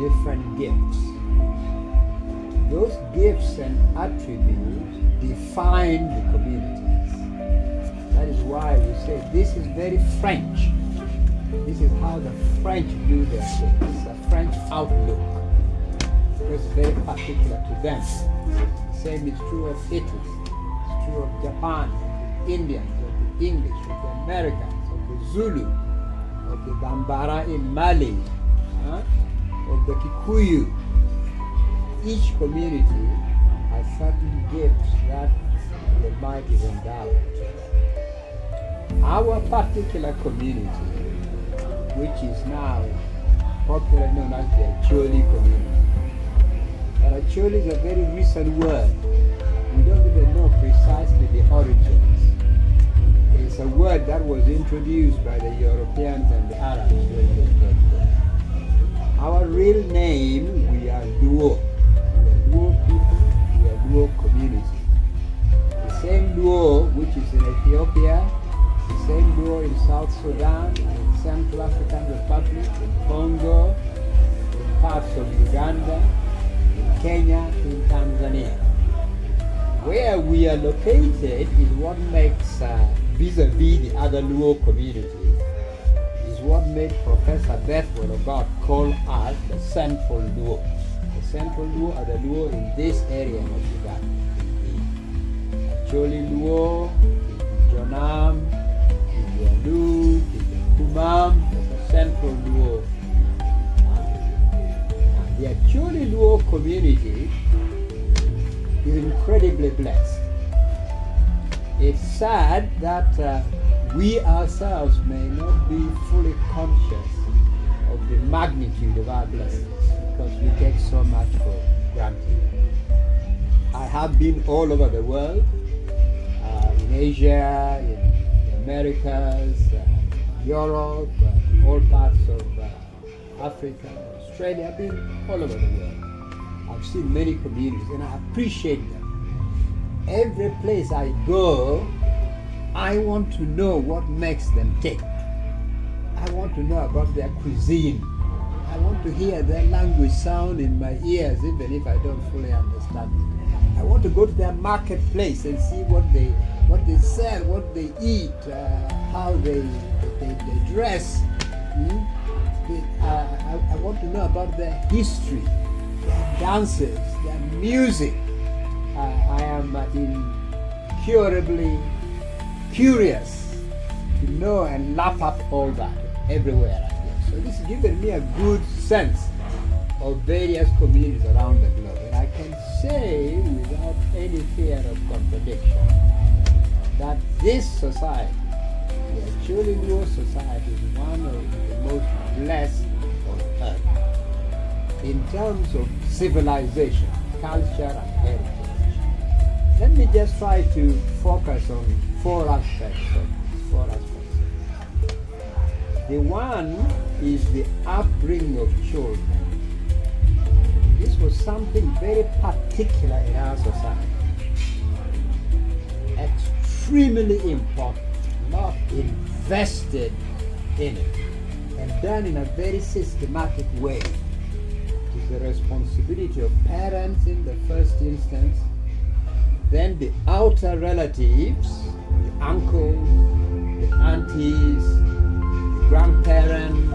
different gifts. Those gifts and attributes define the communities. That is why we say this is very French. This is how the French do their things. It's a French outlook. It's very particular to them. The same is true of Italy. It's true of Japan, of the Indians, of the English, of the Americans, of the Zulu, of the Bambara in Mali, of the Kikuyu. Each community has certain gifts that the might is endowed. Our particular community, which is now popularly known as the Acholi community. But Acholi is a very recent word. We don't even know precisely the origins. It's a word that was introduced by the Europeans and the Arabs during the Third War. Our real name, we are Luo. We are Luo people, we are Luo community. The same Luo which is in Ethiopia, the same Luo in South Sudan, in Central African Republic, in Congo, in parts of Uganda, in Kenya, in Tanzania. Where we are located is what makes, vis-a-vis the other Luo community, is what made Professor Bethwell about call us the Central Luo. The Central Luo are the Luo in this area of Uganda. The Acholi Luo, the Jonam, the Yalu, the Kumam, the Central Luo. The Acholi Luo community is incredibly blessed. It's sad that we ourselves may not be fully conscious of the magnitude of our blessings because we take so much for granted. I have been all over the world, in Asia, in the Americas, Europe, all parts of Africa, Australia. I've been all over the world. I've seen many communities and I appreciate them. Every place I go, I want to know what makes them tick. I want to know about their cuisine. I want to hear their language sound in my ears, even if I don't fully understand it. I want to go to their marketplace and see what they sell, what they eat, how they dress. I want to know about their history, their dances, their music. I am incurably curious to know and lap up all that everywhere I go. So this has given me a good sense of various communities around the globe. And I can say without any fear of contradiction that this society, the Acholi Luo society, is one of the most blessed on earth in terms of civilization, culture, and heritage. Let me just try to focus on four aspects of this. The one is the upbringing of children. This was something very particular in our society. Extremely important, not invested in it, and done in a very systematic way. It is the responsibility of parents in the first instance, then the outer relatives, the uncles, the aunties, the grandparents,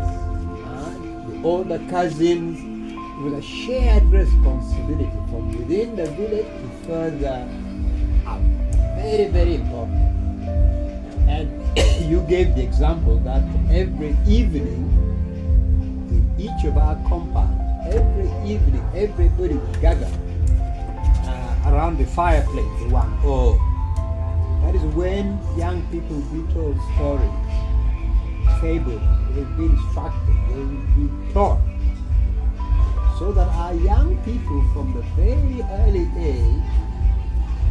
the older cousins, with a shared responsibility from within the village to further out. Very, very important. And you gave the example that every evening in each of our compounds, every evening everybody would gather around the fireplace, that is when young people will be told stories, fables, they will be instructed, they will be taught, so that our young people from the very early age,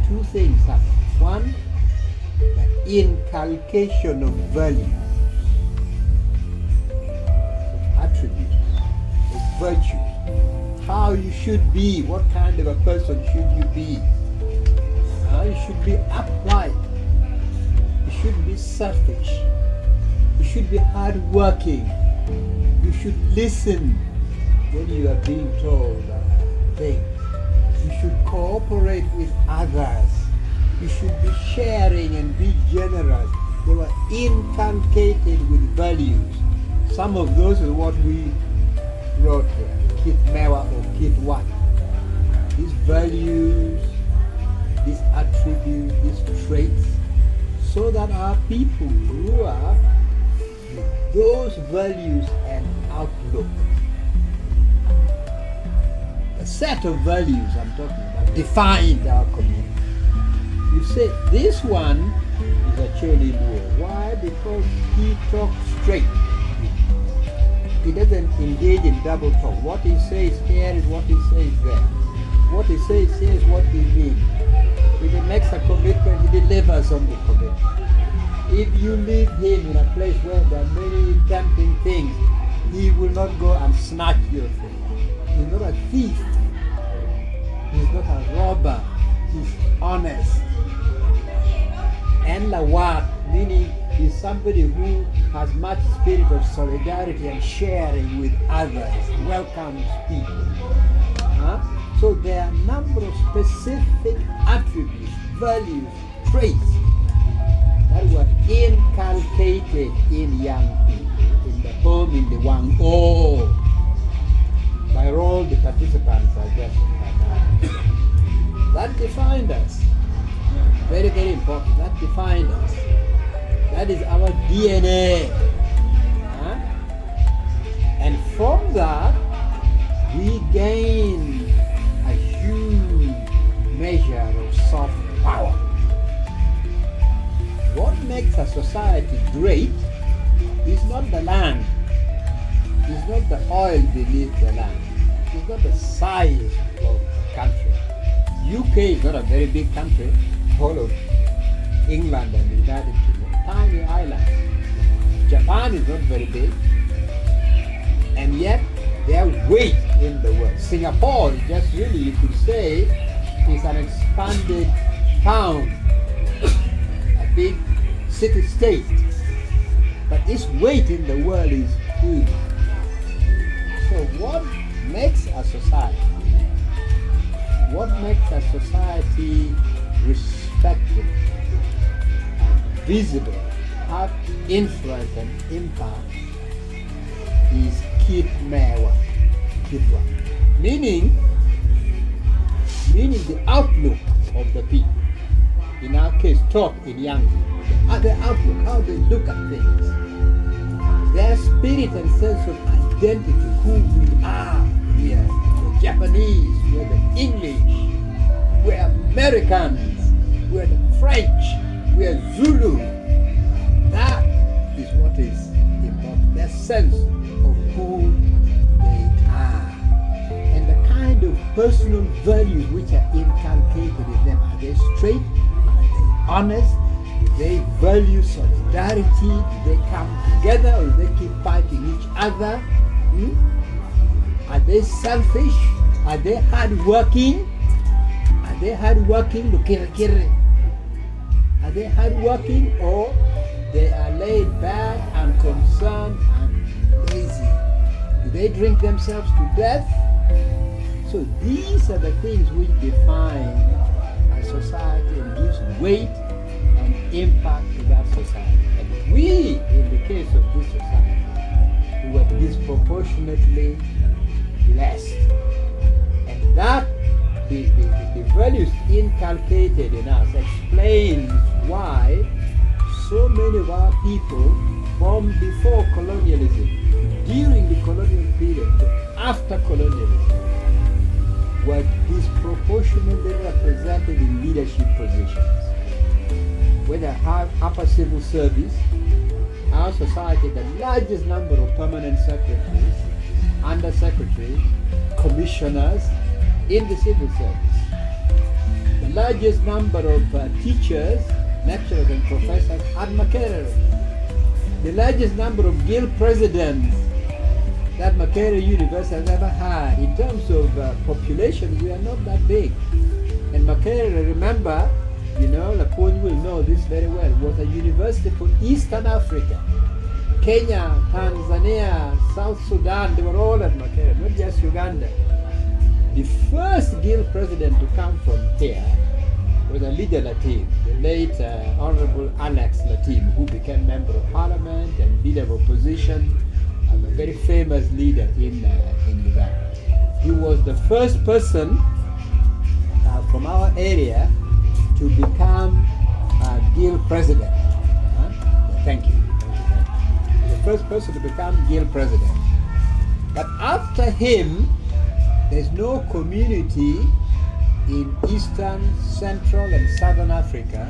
two things happen. One, the inculcation of values, of attributes, of virtues, how you should be, what kind of a person should you be. You should be upright, you shouldn't be selfish, you should be hardworking, you should listen, when you are being told things. You should cooperate with others. You should be sharing and be generous. They were inculcated with values. Some of those are what we wrote Kit Mewa or Kit Wat. These values, these attributes, these traits, so that our people grew up with those values and outlook. A set of values I'm talking about defined our community. You say this one is actually Luo. Why? Because he talks straight. He doesn't engage in double talk. What he says here is what he says there. What he says here is what he means. If he makes a commitment, he delivers on the commitment. If you leave him in a place where there are many tempting things, he will not go and snatch your thing. He's not a thief. He's not a robber. He's honest. And Lawat, meaning he's somebody who has much spirit of solidarity and sharing with others, welcomes people. So there are a number of specific attributes, values, traits that were inculcated in young people, in the home, in the Wang O, by all the participants I just had. That defined us. Very, very important. That defined us. That is our DNA. And from that, we gain a huge measure of soft power. What makes a society great is not the land. It's not the oil beneath the land. It's not the size of the country. UK is not a very big country. Whole of England and the United Kingdom, tiny islands. Japan is not very big, and yet their weight in the world. Singapore is just really, you could say, is an expanded town, a big city-state, but its weight in the world is huge. So what makes a society? What makes a society respected and visible, have influence and impact is Kit Mewa, Kitwa. Meaning the outlook of the people. In our case, talk in young people. The outlook, how they look at things. Their spirit and sense of identity, who we are. We are the Japanese, we are the English, we are Americans, we are the French, we are Zulu. That is what is important. Their sense of who they are. And the kind of personal values which are inculcated in them. Are they straight? Are they honest? Do they value solidarity? Do they come together or do they keep fighting each other? Are they selfish? Are they hardworking? Are they hardworking? Are they hardworking or they are laid back and concerned and lazy? Do they drink themselves to death? So these are the things which define a society and gives weight and impact to that society. And we, in the case of this society, were disproportionately blessed. And that the values inculcated in us explains why so many of our people from before colonialism, during the colonial period, after colonialism, were disproportionately represented in leadership positions. Whether upper civil service, our society, the largest number of permanent secretaries, under-secretaries, commissioners in the civil service. The largest number of teachers, lecturers and professors at Makerere. The largest number of guild presidents that Makerere University has ever had. In terms of population, we are not that big. And Makerere, remember, Lapone will know this very well, was a university for Eastern Africa. Kenya, Tanzania, South Sudan, they were all at Makerere, not just Uganda. The first Guild president to come from here was Alija Latif, the late Honorable Alex Latif, who became member of parliament and leader of opposition, and a very famous leader in Uganda. He was the first person from our area to become Guild president. Thank you. The first person to become Guild president. But after him, there's no community in Eastern, Central, and Southern Africa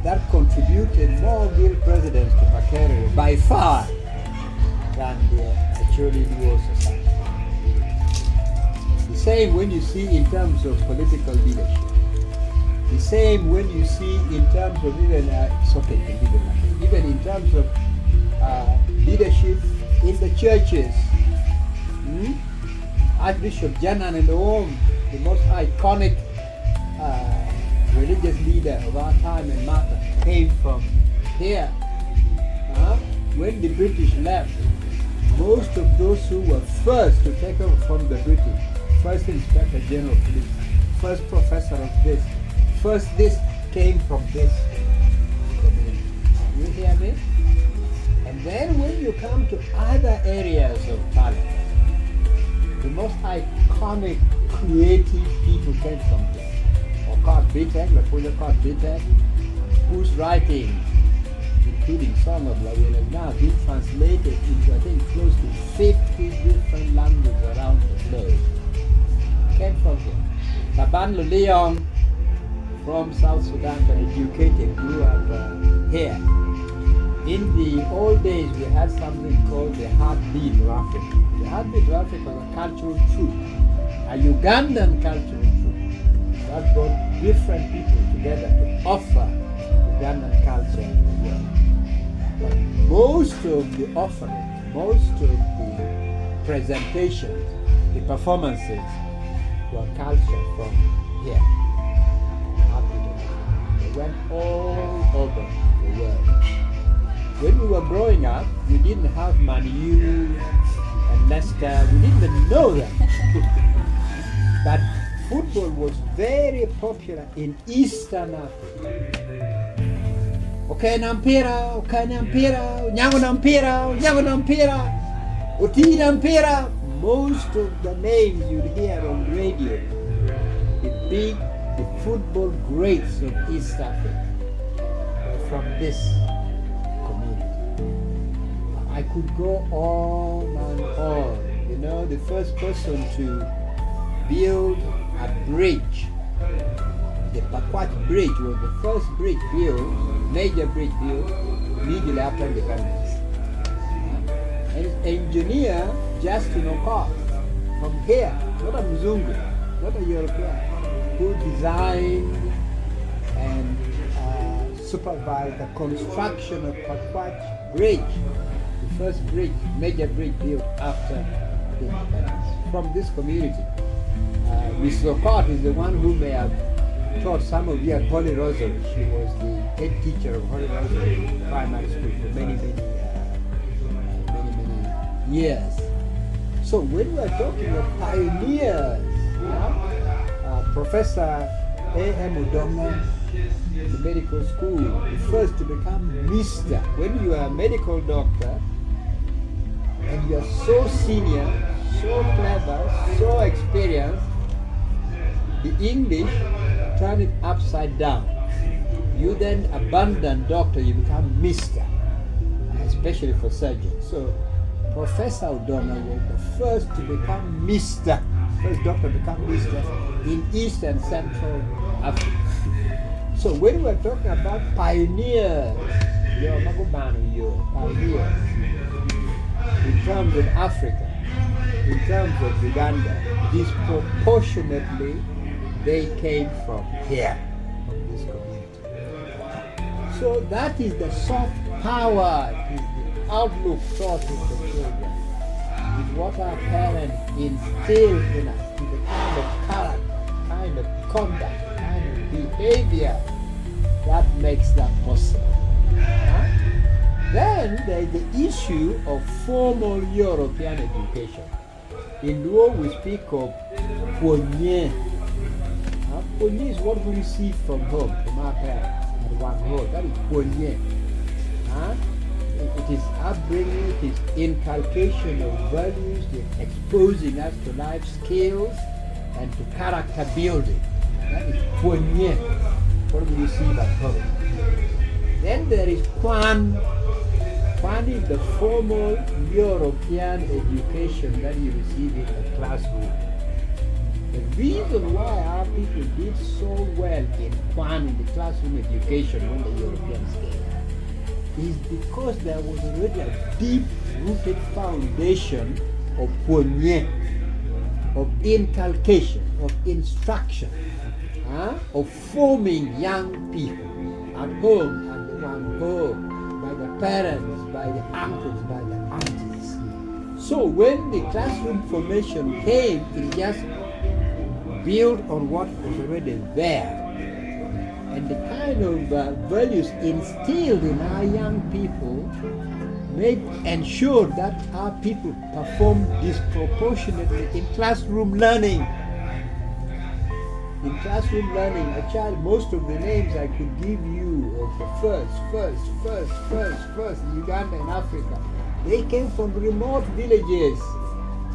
that contributed more Guild presidents to Makerere by far than the Acholi Luo Society. The same when you see in terms of political leadership. The same when you see in terms of even in terms of leadership in the churches. Archbishop Janan and Om, the most iconic religious leader of our time and matter, came from here. When the British left, most of those who were first to take over from the British, first Inspector General of Police, first professor of this, first this, came from this community. You hear me? And then when you come to other areas of talent, the most iconic creative people came from there. Okot Bitek, Lapuja Bitek, whose writing, including Song of Lawin, has now been translated into, I think, close to 50 different languages around the globe. Came from here. Taban Leong from South Sudan, but educated, grew up here. In the old days, we had something called the heartbeat of Africa. The heartbeat of Africa was a cultural troop, a Ugandan cultural troop that brought different people together to offer Ugandan culture in the world. But most of the offerings, most of the presentations, the performances were culture from here. They went all over the world. When we were growing up, we didn't have Man U and Leicester. We didn't even know them. But football was very popular in Eastern Africa. Okay, Nampira, Nyango Nampira, Oti Nampira. Most of the names you'd hear on radio, the football greats of East Africa, were from this community. I could go on and on. You know, the first person to build a bridge, the Pakwach Bridge was the first bridge built, major bridge built immediately after independence. And engineer Justin Okot from here, not a Mzungu, not a European, who designed and supervised the construction of Pakwach Bridge, the first bridge, major bridge built after the independence, from this community. Mrs. Okot is the one who may have taught some of you at Holy Rosary. She was the head teacher of Holy Rosary Primary School for many years. So when we are talking of pioneers, Professor A.M. Udoma, the medical school, the first to become Mr. When you are a medical doctor and you are so senior, so clever, so experienced, the English turn it upside down. You then abandon doctor, you become Mr., especially for surgeons. So Professor Udoma was the first to become Mr., first doctor to become Mr. in East and Central Africa. So when we're talking about pioneers, pioneers in terms of Africa, in terms of Uganda, disproportionately they came from here, from this community. So that is the soft power, is the outlook taught in the children, is what our parents instill in us, is the kind of character, kind of conduct, kind of behavior that makes that possible. Then there is the issue of formal European education. In Luo we speak of Ponye. Ponye is what we receive from home, from our parents, at one home. That is Ponye. It is upbringing, it is inculcation of values, exposing us to life skills and to character building. That is Ponye, what we receive at home. Then there is Kwan. Kwan is the formal European education that you receive in the classroom. The reason why our people did so well in Kwan, in the classroom education, when the Europeans came, is because there was already a deep-rooted foundation of Ponye, of inculcation, of instruction, of forming young people at home, at the one home, by the parents, by the uncles, by the aunties. So when the classroom formation came, it just built on what was already there. And the kind of values instilled in our young people ensured that our people performed disproportionately in classroom learning. In classroom learning, a child, most of the names I could give you of the first, Uganda and Africa, they came from remote villages.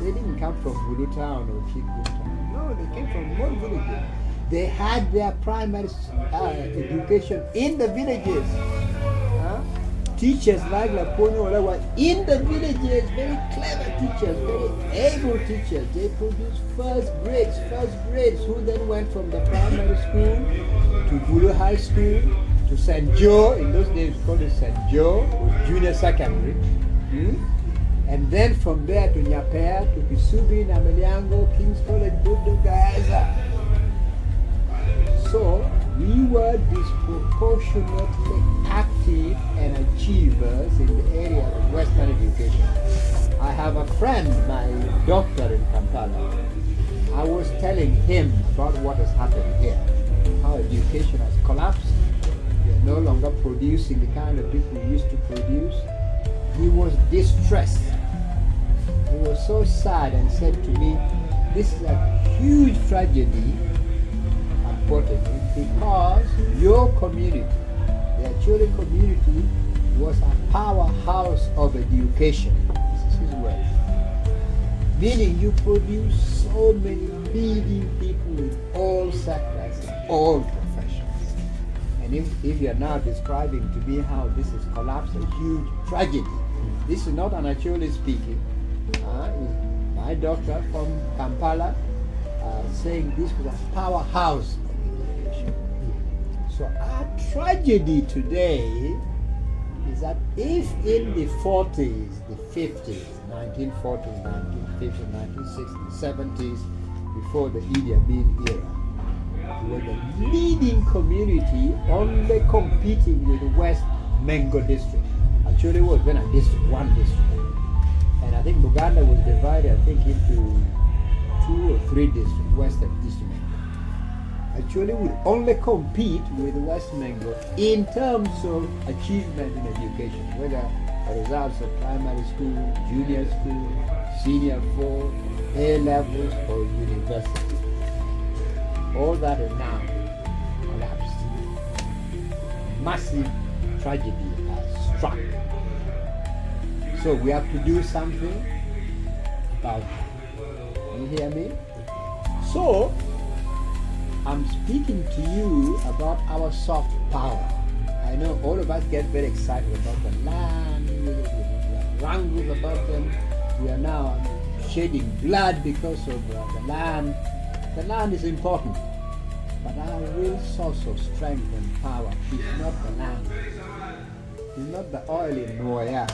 They didn't come from Bulu Town or Chikun Town. No, they came from remote villages. They had their primary education in the villages. Teachers like Laponyo were in the villages, very clever teachers, very able teachers. They produced first grades, who then went from the primary school to Bulu High School, to St. Joe. In those days, we called it St. Joe, was junior secondary. And then from there to Nyapea, to Kisubi, Nameliango, King's College, Budu, Gaza. So we were disproportionately active and achievers in the area of Western education. I have a friend, my doctor in Kampala. I was telling him about what has happened here, how education has collapsed. We are no longer producing the kind of people we used to produce. He was distressed. He was so sad and said to me, this is a huge tragedy, unfortunately, because your community, the Acholi community, was a powerhouse of education. This is his word. Meaning you produce so many leading people in all sectors, in all professions. And if you're now describing to me how this has collapsed, a huge tragedy, this is not an Acholi speaking. My doctor from Kampala saying this was a powerhouse of education. So our tragedy today is that if in the 40s, the 50s, 1940s, 1950s, 1960s, 70s, before the Idi Amin era, we were the leading community only competing with the West Mengo district. Actually it was then a district, one district. And I think Buganda was divided, I think, into 2 or 3 districts, West and East Mengo. Actually would only compete with West Mengo in terms of achievement in education, whether results of primary school, junior school, senior 4, A levels or university. All that is now collapsed. Massive tragedy has struck. So we have to do something about it. You hear me? So I'm speaking to you about our soft power. I know all of us get very excited about the land, we wrangle about them. We are now shedding blood because of the land. The land is important, but our real source of strength and power is not the land. It's not the oil in Noya.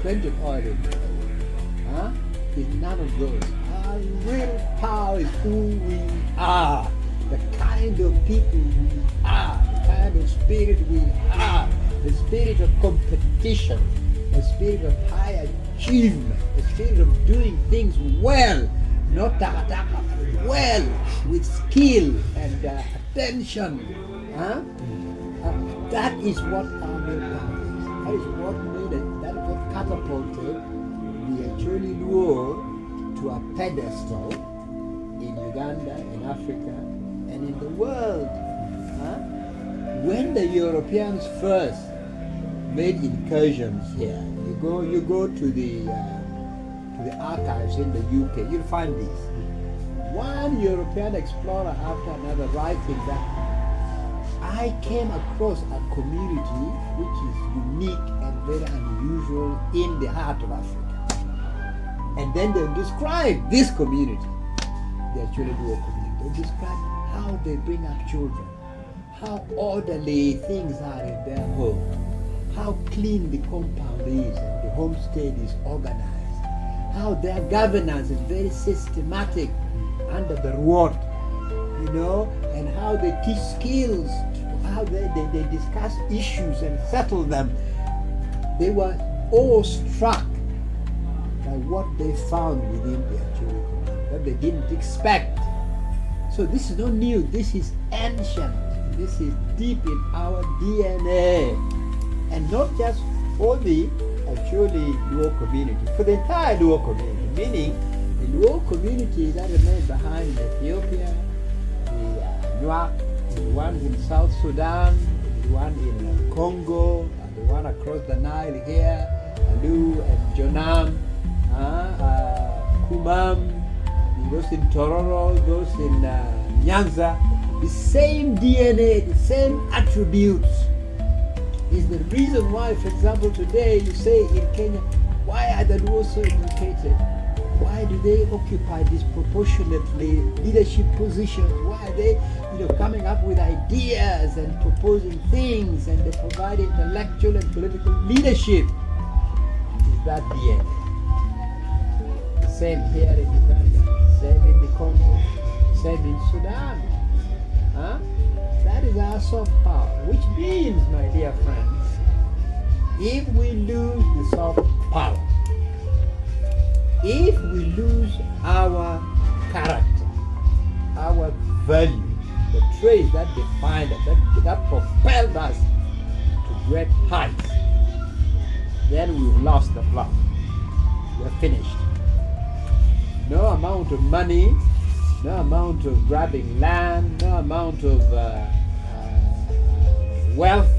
Plenty of oil in Noya. It's none of those. Our real power is who we are. The kind of people we are, the kind of spirit we are, the spirit of competition, the spirit of high achievement, the spirit of doing things well, not well, with skill and attention. That is what our real power is. That is what made it, that is what catapulted the Acholi Luo to a pedestal in Uganda, in Africa, and in the world. When the Europeans first made incursions here, you go to the archives in the UK, you'll find these. One European explorer after another writing that I came across a community which is unique and very unusual in the heart of Africa. And then they'll describe this community, the Acholi Luo community. They'll describe how they bring up children, how orderly things are in their home, how clean the compound is and the homestead is organized, how their governance is very systematic under the reward, and how they teach skills, how they discuss issues and settle them. They were awestruck by what they found within the Acholi community that they didn't expect. So this is not new, this is ancient, this is deep in our DNA. And not just for the Acholi Luo community, for the entire Luo community, meaning the Luo community that remains behind in Ethiopia, the Nyak, the ones in South Sudan, the one in Congo, and the one across the Nile here, Alu and Jonam, Kumam, those in Tororo, those in Nyanza, the same DNA, the same attributes is the reason why, for example, today you say in Kenya, why are the Luo so educated? Why do they occupy disproportionately leadership positions? Why are they, coming up with ideas and proposing things, and they provide intellectual and political leadership? Is that DNA? Same here in Uganda, same in the Congo, same in Sudan. That is our soft power, which means, my dear friends, if we lose the soft power, if we lose our character, our values, the traits that defined us, that propelled us to great heights, then we've lost the plot. We're finished. No amount of money, no amount of grabbing land, no amount of wealth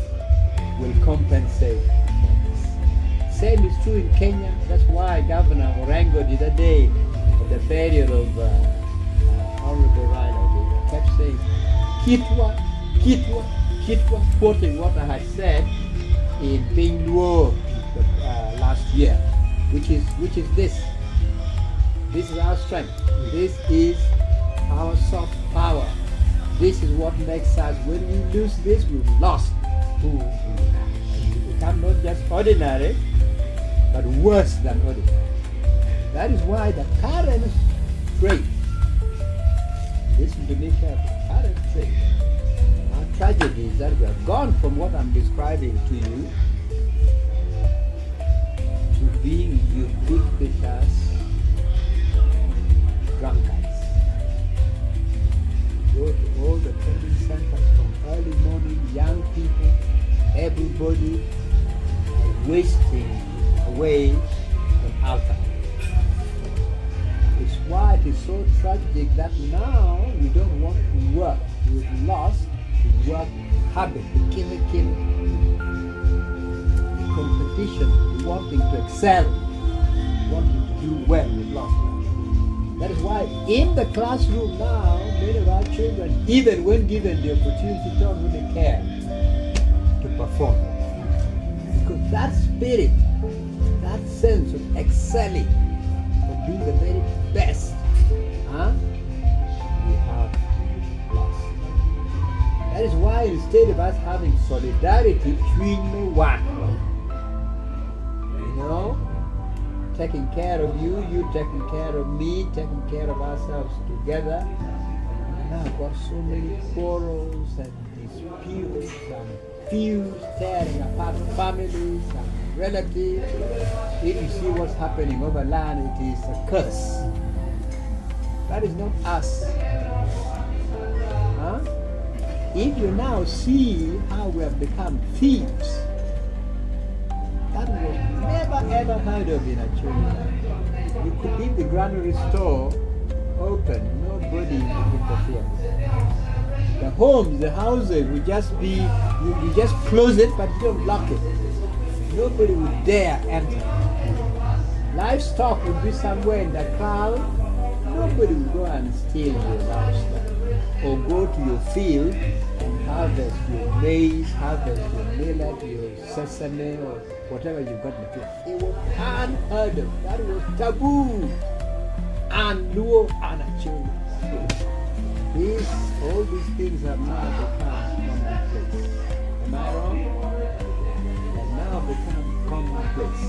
will compensate for this. Same is true in Kenya. That's why Governor Orengo the other day, at the burial of Honorable Raila, kept saying, Kitwa, Kitwa, Kitwa, quoting what I had said in Ping Luo last year, which is this. This is our strength. This is our soft power. This is what makes us, when we lose this, we've lost who we are. We become not just ordinary, but worse than ordinary. That is why the current trait, listen to me carefully, current trait, our tragedy is that we have gone from what I'm describing to you to being ubiquitous drunkards. Go to all the training centers from early morning, young people, everybody wasting away on alcohol. It's why it is so tragic that now we don't want to work. We've lost the work habit, the chemical, the competition, the wanting to excel, wanting to do well. We've lost that. That is why in the classroom now, many of our children, even when given the opportunity, don't really care to perform. Because that spirit, that sense of excelling, of being the very best, we have lost. That is why instead of us having solidarity between the one, taking care of you, you taking care of me, taking care of ourselves together. Now I've got so many quarrels and disputes and feuds tearing apart families and relatives. If you see what's happening over land, it is a curse. That is not us. If you now see how we have become thieves, never heard of in Acholi. You could leave the granary store open, nobody would interfere with it. The homes, the houses would just be, you just close it but you don't lock it. Nobody would dare enter. Livestock would be somewhere in the crowd. Nobody would go and steal your livestock. Or go to your field and harvest your maize, harvest your millet, your sesame, or whatever you've got in the field. It was unheard of. That was taboo. And Luo and Acholi. All these things have now become commonplace. Am I wrong? Have now become commonplace.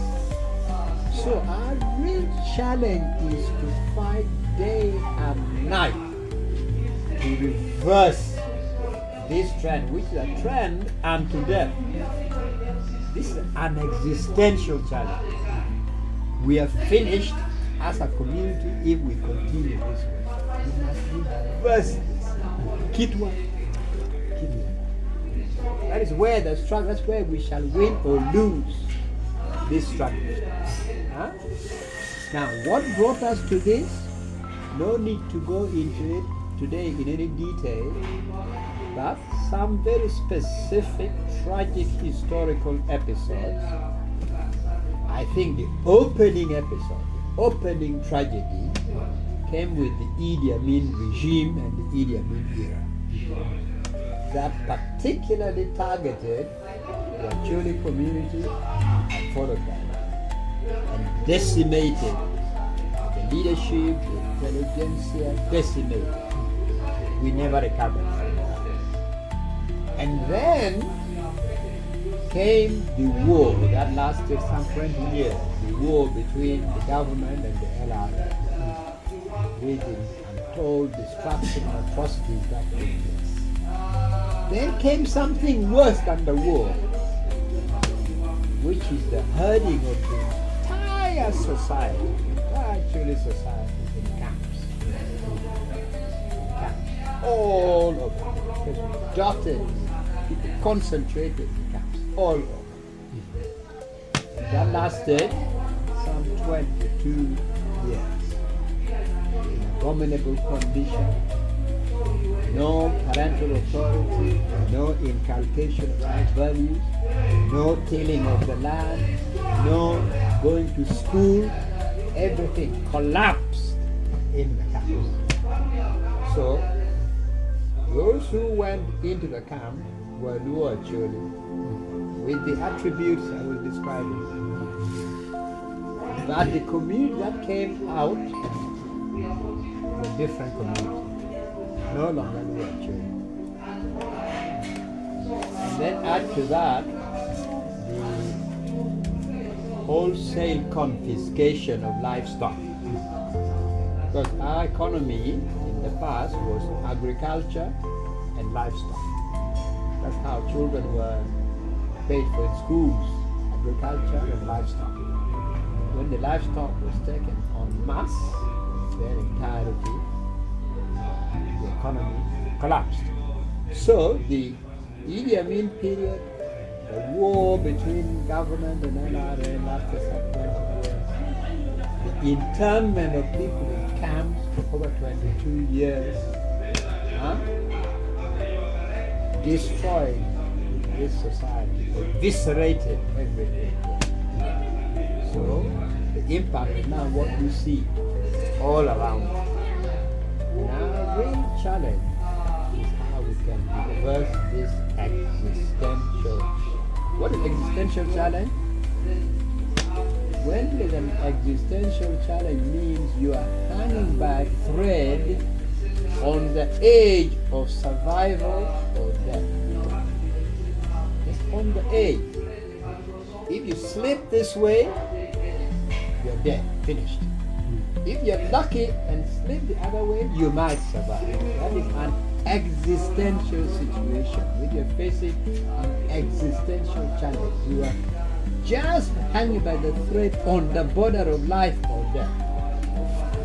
So our real challenge is to fight day and night to reverse this trend, which is a trend unto death. This is an existential challenge. We are finished as a community if we continue this way. We must reverse this. Kitwa. That is where the struggle, that's where we shall win or lose this struggle. Huh? Now, what brought us to this? No need to go into it today in any detail, but some very specific tragic historical episodes. I think the opening episode, the opening tragedy came with the Idi Amin regime and the Idi Amin era. That particularly targeted the Acholi community and followed by and decimated the leadership, the intelligentsia, decimated. We never recovered from that. And then came the war that lasted some 20 years, the war between the government and the Olara, with untold destruction and atrocities that took place. Then came something worse than the war, which is the herding of the entire society, entire society in camps. All over, dotted, people concentrated in camps, all over. That lasted some 22 years. In abominable condition, no parental authority, no inculcation of right values, no tilling of the land, no going to school, everything collapsed in the camps. So, those who went into the camp were Luo Acholi, with the attributes I will describe it. But the community that came out was a different community, no longer Luo Acholi. And then add to that the wholesale confiscation of livestock. Because our economy in the past was agriculture and livestock. That's how children were paid for in schools, agriculture and livestock. When the livestock was taken en masse, their entirety, the economy collapsed. So the Idi Amin period, the war between government and NRA lasted some 20 years. The internment of people in camps for over 22 years destroyed this society, eviscerated everything. So the impact is now what you see all around. And our real challenge is how we can reverse this existential. What is existential challenge? When there's an existential challenge means you are hanging by thread on the edge of survival or death. It's on the edge. If you slip this way, you're dead, finished. If you're lucky and slip the other way, you might survive. That is an existential situation. When you're facing an existential challenge, you are just hanging by the thread on the border of life or death.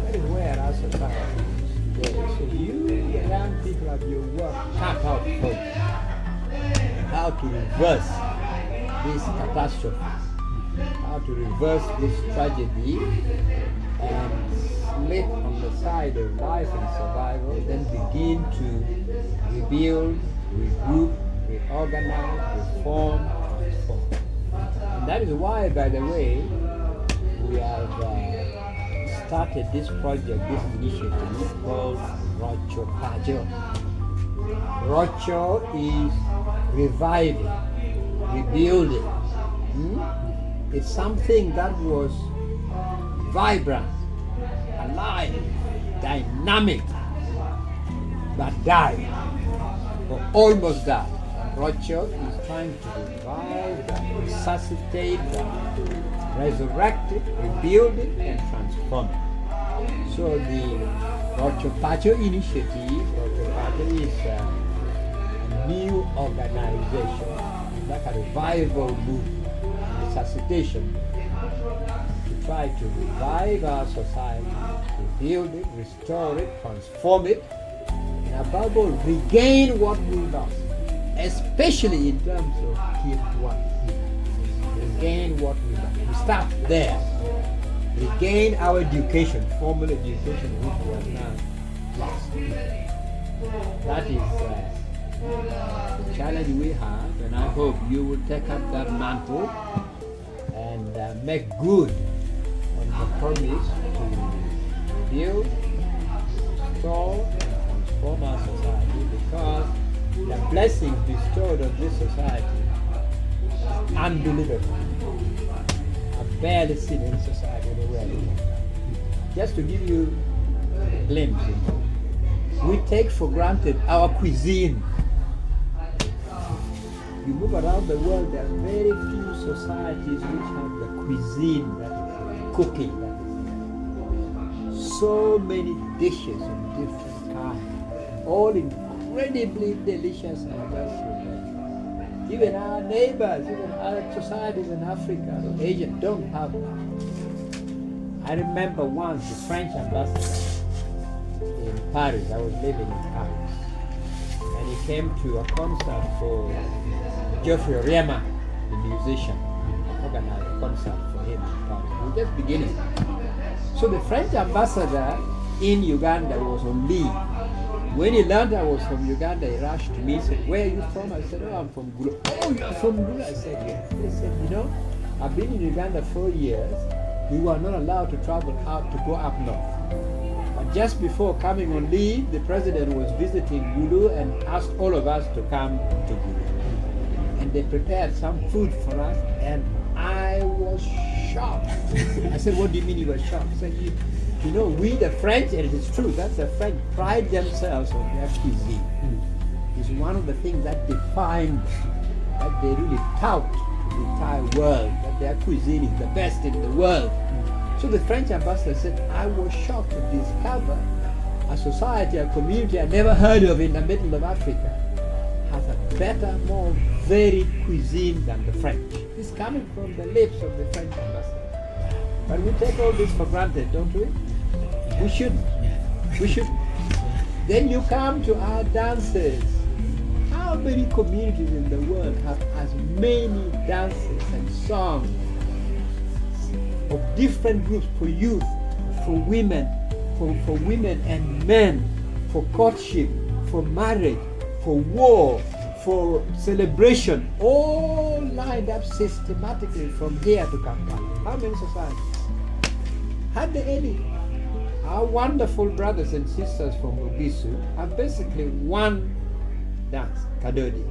That is where our society is today. So you, the young people, have your work cut out for you. How to reverse this catastrophe. how to reverse this tragedy and slip on the side of life and survival, then begin to rebuild, regroup, reorganize, reform, transform. And that is why, by the way, we have started this project, this initiative called Rocho Pajo. Rocho is reviving, rebuilding. It's something that was vibrant, alive, dynamic, but died, or almost died. Rocho is trying to revive that, resuscitate that, resurrect it, rebuild it, and transform it. So the Rocho Pacho initiative, Rocho Pacho is a new organization, like a revival movement, resuscitation, to try to revive our society, rebuild it, restore it, transform it, and above all, regain what we lost, especially in terms of Kirwan. Regain what we lost. We start there. Regain our education, formal education, which we have now lost. That is the challenge we have, and I hope you will take up that mantle and make good on the promise to build, restore, and transform our society, because the blessings bestowed on this society is unbelievable. I've barely seen any society in the world. Just to give you a glimpse, we take for granted our cuisine. You move around the world, there are very few societies which have the cuisine, that is cooking, that is so many dishes of different kinds, all incredibly delicious and well prepared. Even our neighbors, even other societies in Africa or Asia don't have that. I remember once the French ambassador in Paris, I was living in Paris, and he came to a concert for Geoffrey Oriema, the musician. Organized a concert for him in Paris. We were just beginning. So the French ambassador in Uganda was on leave. When he learned I was from Uganda, he rushed to me and said, "Where are you from?" I said, "Oh, I'm from Gulu." "Oh, you're from Gulu?" I said, "Yes." He said, "You know, I've been in Uganda 4 years. We were not allowed to travel out to go up north. But just before coming on leave, the president was visiting Gulu and asked all of us to come to Gulu. And they prepared some food for us, and I was shocked." I said, "What do you mean you were shocked?" He said, you know, we the French, and it is true, that's the French, pride themselves on their cuisine. It's one of the things that define them, that they really tout to the entire world, that their cuisine is the best in the world. So the French ambassador said, "I was shocked to discover a society, a community I never heard of in the middle of Africa has a better, more varied cuisine than the French." It's coming from the lips of the French ambassador. But we take all this for granted, don't we? We shouldn't. We should. Then you come to our dances. How many communities in the world have as many dances and songs of different groups, for youth, for women, for women and men, for courtship, for marriage, for war, for celebration, all lined up systematically from here to Kampala? How many societies? Hardly any. Our wonderful brothers and sisters from Bugisu have basically one dance, Kadodi.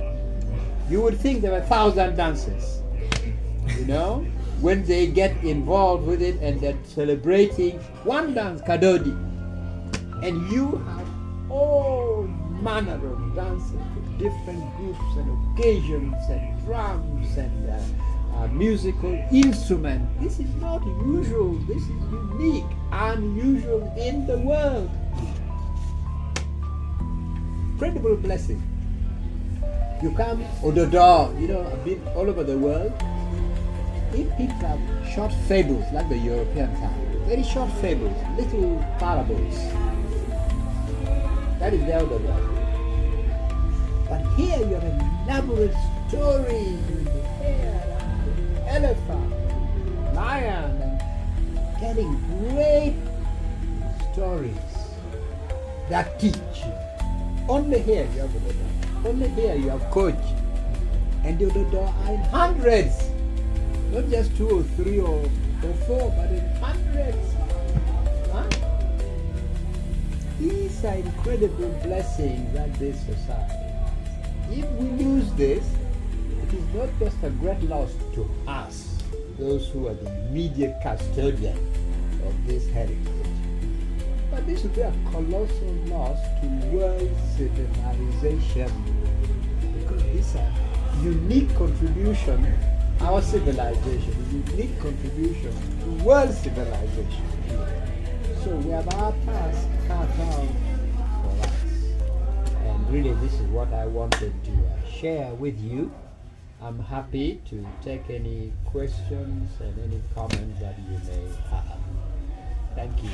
You would think there were 1,000 dances, you know, when they get involved with it and they're celebrating one dance, Kadodi. And you have all manner of dances for different groups and occasions and drums and musical instrument. This is not usual. This is unique, unusual in the world. Incredible blessing. You come Ododo, you know, a bit all over the world. He picked up short fables like the Europeans have. Very short fables, little parables. That is the Ododo. But here you have elaborate stories with the hair, elephant, telling great stories that teach you. Only here you have Olara. Only here you have coach. And the Olara are in hundreds. Not just 2 or 3 or 4, but in hundreds. Huh? These are incredible blessings that this society has. If we lose this, it is not just a great loss to us, those who are the immediate custodian of this heritage, but this would be a colossal loss to world civilization, because this is a unique contribution, our civilization, a unique contribution to world civilization. So we have our task carved out for us. And really this is what I wanted to share with you. I'm happy to take any questions and any comments that you may have. Thank you.